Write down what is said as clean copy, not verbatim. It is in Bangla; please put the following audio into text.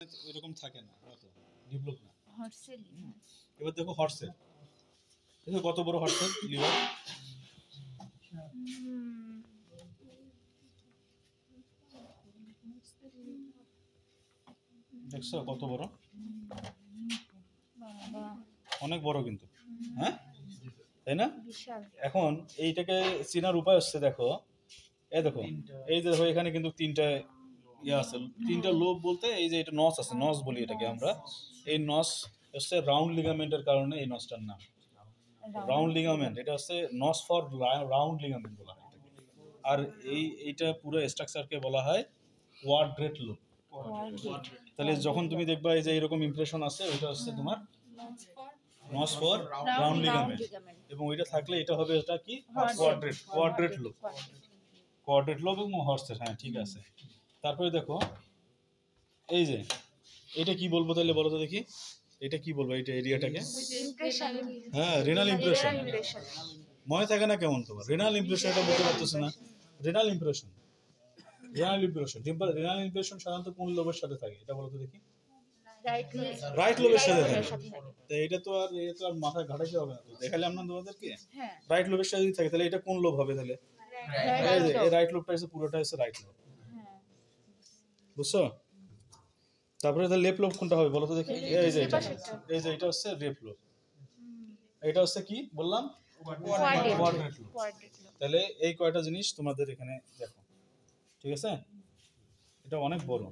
এরকম থাকে না, অত ডেভেলপ না। হর্সেল এবার দেখো হর্সের, দেখো কত বড় হর্সের লিভার, দেখছো কত বড়, অনেক বড় কিন্তু, হ্যাঁ তাই না? এখন এইটাকে চেনার উপায় হচ্ছে, দেখো এই দেখো, এই যে দেখো এখানে কিন্তু তিনটা ইয়ে আছে, তিনটা লোব বলতে এই যে এটা নস আছে, নস বলি এটাকে আমরা। এই নস হচ্ছে রাউন্ড লিগামেন্টের কারণে এই নসটার নাম রাউন্ড লিগামেন্ট। এটা হচ্ছে নস ফর রাউন্ড লিগামেন্ট বলা হয় এটাকে। আর এইটা পুরো স্ট্রাকচারকে বলা হয় কোয়াড্রেট লোব। তাহলে যখন তুমি দেখবা এই যে এরকম ইমপ্রেশন আছে, ওইটা হচ্ছে তোমার নস ফর রাউন্ড লিগামেন্ট, এবং ওইটা থাকলে এটা হবে, এটা কি কোয়াড্রেট লোব, কোয়াড্রেট লোব এবং হর্সের। হ্যাঁ ঠিক আছে। তারপরে দেখো এই যে এটা কি বলবো তাহলে বলো তো দেখি, এটা কি বলবো এটা এরিয়াটাকে? হ্যাঁ রেনাল ইমপ্রেশন। মনে থাকে না কেমন তোমার? রেনাল ইমপ্রেশন, এটা বলতে পারতেছে না। Renal impression, renal impression. Renal impression সাধারণত কোন লোবের সাথে থাকে এটা বলো তো দেখি? রাইট লোবের সাথে থাকে। তো এটা তো আর মাথায় ঘাটাইতে হবে না, তো দেখালাম না তোমাদেরকে। রাইট লোবের সাথে যদি থাকে তাহলে এটা কোন লোব হবে তাহলে? এই রাইট লোবটা হচ্ছে পুরোটা হচ্ছে রাইট লোব, বুঝছো? তারপরে তাহলে লেফট লোব কোনটা হবে বলো তো দেখি? এই যে এটা হচ্ছে লেফট লোব, এটা হচ্ছে কি বললাম? Quadrate lobe. তাহলে এই কয়টা জিনিস তোমাদের এখানে দেখো, ঠিক আছে? এটা অনেক বড়।